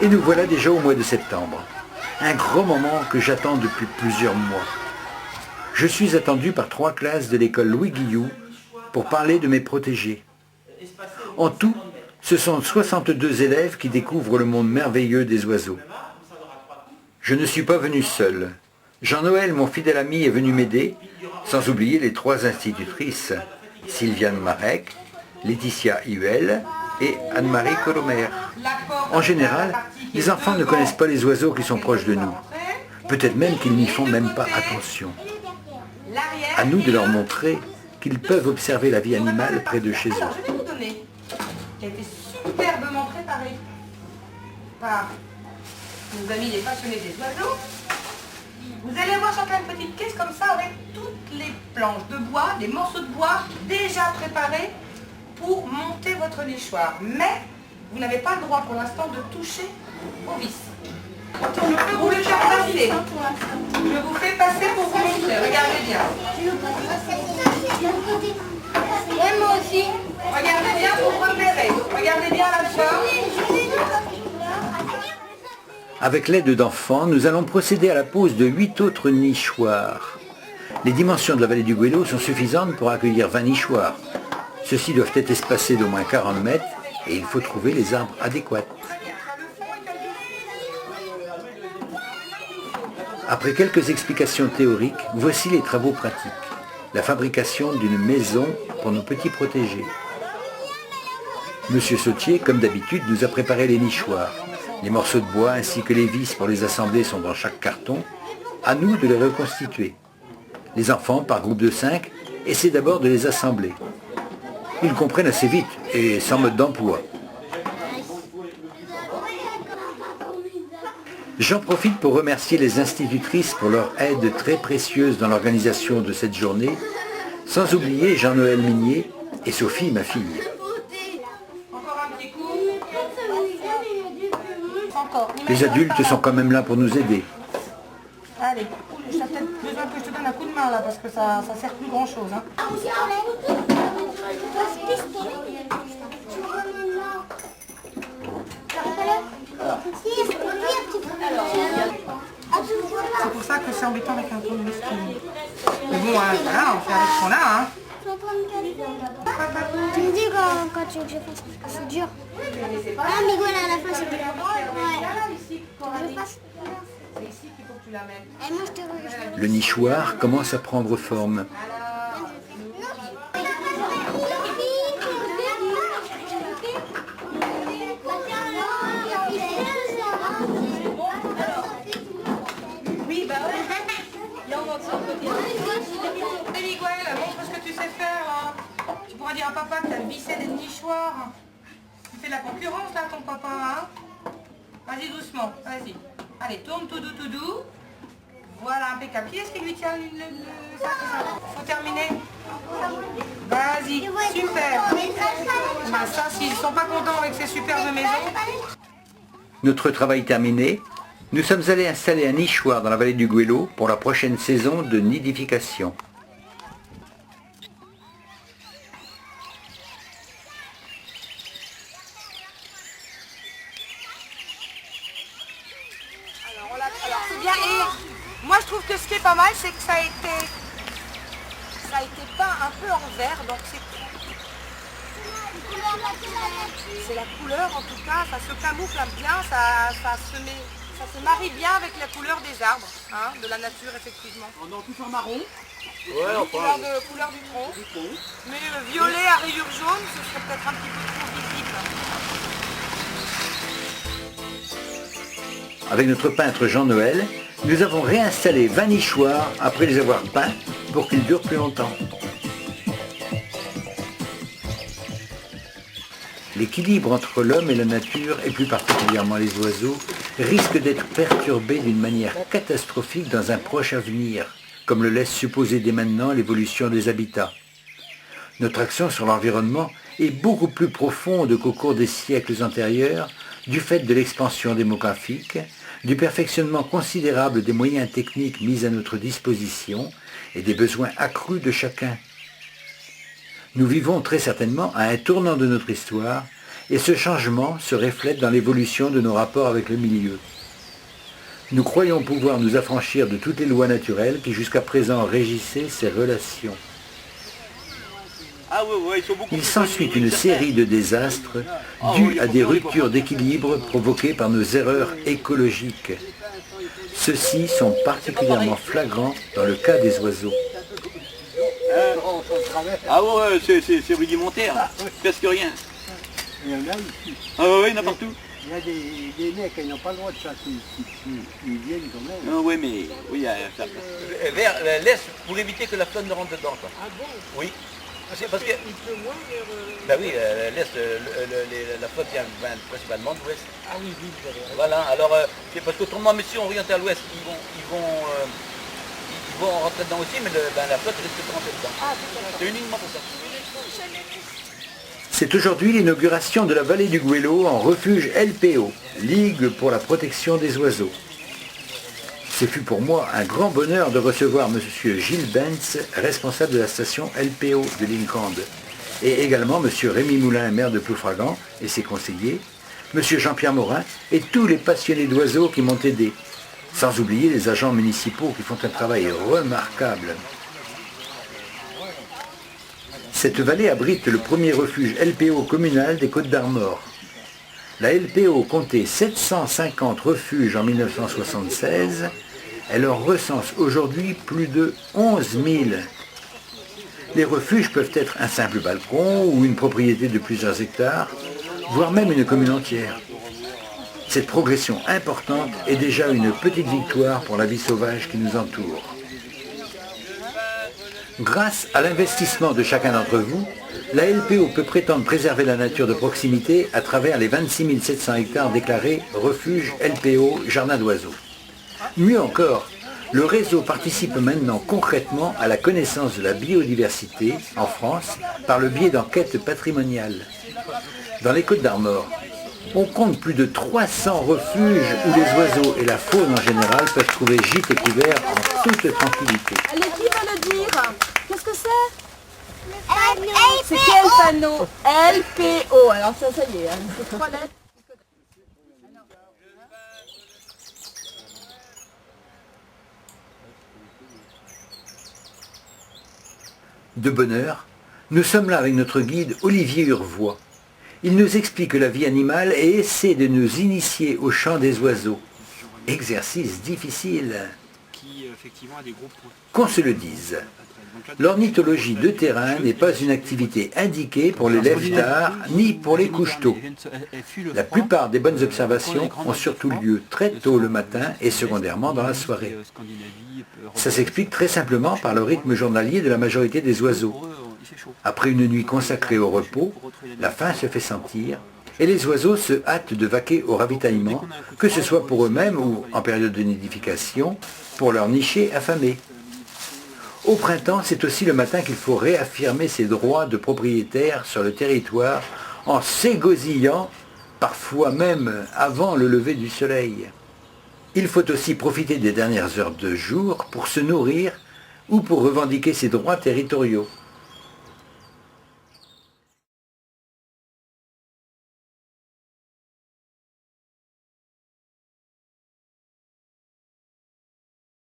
Et nous voilà déjà au mois de septembre, un grand moment que j'attends depuis plusieurs mois. Je suis attendu par 3 classes de l'école Louis Guilloux pour parler de mes protégés. En tout, ce sont 62 élèves qui découvrent le monde merveilleux des oiseaux. Je ne suis pas venu seul. Jean-Noël, mon fidèle ami, est venu m'aider, sans oublier les 3 institutrices, Sylviane Marek, Laetitia Huel et Anne-Marie Colomer. En général, les enfants ne connaissent pas les oiseaux qui sont proches de nous. Peut-être même qu'ils n'y font même pas attention. À nous de leur montrer qu'ils peuvent observer la vie animale près de chez eux. Alors, je vais vous donner, qui a été superbement préparé par nos amis les passionnés des oiseaux. Vous allez avoir chacun une petite caisse comme ça avec toutes les planches de bois, des morceaux de bois déjà préparés pour monter votre nichoir. Mais vous n'avez pas le droit pour l'instant de toucher au vis. Je peux vous le faire passer. Je vous fais passer pour vous montrer. Regardez bien. Ouais, moi aussi. Regardez bien pour repérer. Regardez bien la forme. Avec l'aide d'enfants, nous allons procéder à la pose de 8 autres nichoirs. Les dimensions de la vallée du Goëlo sont suffisantes pour accueillir 20 nichoirs. Ceux-ci doivent être espacés d'au moins 40 mètres et il faut trouver les arbres adéquats. Après quelques explications théoriques, voici les travaux pratiques. La fabrication d'une maison pour nos petits protégés. Monsieur Sautier, comme d'habitude, nous a préparé les nichoirs. Les morceaux de bois ainsi que les vis pour les assembler sont dans chaque carton. À nous de les reconstituer. Les enfants, par groupe de 5, essaient d'abord de les assembler. Ils comprennent assez vite et sans mode d'emploi. J'en profite pour remercier les institutrices pour leur aide très précieuse dans l'organisation de cette journée, sans oublier Jean-Noël Minier et Sophie, ma fille. Encore un petit coup. Encore. Les adultes sont quand même là pour nous aider. Allez, j'ai peut-être besoin que je te donne un coup de main là parce que ça sert plus grand chose. Hein. C'est pour ça que c'est embêtant avec un tournevis. Mais bon, voilà, on fait avec ce qu'on a. Hein. Tu me dis quand tu veux que je fasse parce que c'est dur. Ah mais voilà, à la fin c'est dur. Ouais. Je fasse. C'est ici qu'il faut que tu l'amènes. Et moi je te Le nichoir commence à prendre forme. Oui, bah ouais. Là, on va te Miguel, montre ce que tu sais faire là. Tu pourras dire à papa que tu as vissé des nichoirs. Tu fais de la concurrence là, ton papa, hein. Vas-y doucement, vas-y. Allez, tourne tout doux. Voilà, impeccable. Qui est-ce qui lui tient le sac? Faut terminer. Vas-y, super. Bah ça, s'ils sont pas contents avec ces superbes maisons. Notre travail terminé, nous sommes allés installer un nichoir dans la vallée du Goëlo pour la prochaine saison de nidification. Alors c'est bien. Et moi je trouve que ce qui est pas mal, c'est que ça a été peint un peu en vert, donc c'est la couleur en tout cas, ça se camoufle bien, ça se marie bien avec la couleur des arbres, hein, de la nature effectivement. Non, tout en marron. couleur du tronc. Mais le violet à rayures jaunes, ce serait peut-être un petit peu trop visible. Avec notre peintre Jean-Noël, nous avons réinstallé 20 nichoirs après les avoir peints pour qu'ils durent plus longtemps. L'équilibre entre l'homme et la nature, et plus particulièrement les oiseaux, risque d'être perturbé d'une manière catastrophique dans un proche avenir, comme le laisse supposer dès maintenant l'évolution des habitats. Notre action sur l'environnement est beaucoup plus profonde qu'au cours des siècles antérieurs, du fait de l'expansion démographique, du perfectionnement considérable des moyens techniques mis à notre disposition et des besoins accrus de chacun. Nous vivons très certainement à un tournant de notre histoire et ce changement se reflète dans l'évolution de nos rapports avec le milieu. Nous croyons pouvoir nous affranchir de toutes les lois naturelles qui jusqu'à présent régissaient ces relations. Il s'ensuit une série de désastres dus à des ruptures d'équilibre provoquées par nos erreurs écologiques. Ceux-ci sont particulièrement flagrants dans le cas des oiseaux. Ah ouais, c'est rudimentaire, presque rien. Il y en a ici. Ah ouais, il y en a partout. Il y a des mecs qui n'ont pas le droit de chasser ici. Ils viennent quand même. Ah ouais, mais oui, vers l'est pour éviter que la flotte ne rentre dedans. Quoi. Ah bon? Oui. C'est parce que. Il pleut moins vers... Ben oui, l'est, la flotte vient principalement de l'ouest. Ah oui, oui, vous avez raison. Voilà, alors c'est parce qu'autrement, mais si on oriente à l'ouest, ils vont rentrer dedans aussi, mais la flotte risque de rentrer dedans. Ah, tout à fait. C'est uniquement pour ça. C'est aujourd'hui l'inauguration de la vallée du Gouello en refuge LPO, Ligue pour la protection des oiseaux. Ce fut pour moi un grand bonheur de recevoir M. Gilles Benz, responsable de la station LPO de Lincande, et également M. Rémi Moulin, maire de Ploufragan, et ses conseillers, M. Jean-Pierre Morin et tous les passionnés d'oiseaux qui m'ont aidé, sans oublier les agents municipaux qui font un travail remarquable. Cette vallée abrite le premier refuge LPO communal des Côtes-d'Armor. La LPO comptait 750 refuges en 1976. Elle en recense aujourd'hui plus de 11 000. Les refuges peuvent être un simple balcon ou une propriété de plusieurs hectares, voire même une commune entière. Cette progression importante est déjà une petite victoire pour la vie sauvage qui nous entoure. Grâce à l'investissement de chacun d'entre vous, la LPO peut prétendre préserver la nature de proximité à travers les 26 700 hectares déclarés refuge LPO Jardin d'oiseaux. Mieux encore, le réseau participe maintenant concrètement à la connaissance de la biodiversité en France par le biais d'enquêtes patrimoniales. Dans les Côtes-d'Armor, on compte plus de 300 refuges où les oiseaux et la faune en général peuvent trouver gîte et couvert en toute tranquillité. Allez, qui va le dire? Qu'est-ce que c'est? C'est quel panneau? LPO. Alors ça y est, hein, c'est 3 lettres. De bonne heure, nous sommes là avec notre guide Olivier Urvois. Il nous explique la vie animale et essaie de nous initier au chant des oiseaux. Exercice difficile. Qu'on se le dise, l'ornithologie de terrain n'est pas une activité indiquée pour les lève-tard ni pour les couche-tôt. La plupart des bonnes observations ont surtout lieu très tôt le matin et secondairement dans la soirée. Ça s'explique très simplement par le rythme journalier de la majorité des oiseaux. Après une nuit consacrée au repos, la faim se fait sentir et les oiseaux se hâtent de vaquer au ravitaillement, que ce soit pour eux-mêmes ou, en période de nidification, pour leurs nichés affamés. Au printemps, c'est aussi le matin qu'il faut réaffirmer ses droits de propriétaire sur le territoire en s'égosillant, parfois même avant le lever du soleil. Il faut aussi profiter des dernières heures de jour pour se nourrir ou pour revendiquer ses droits territoriaux.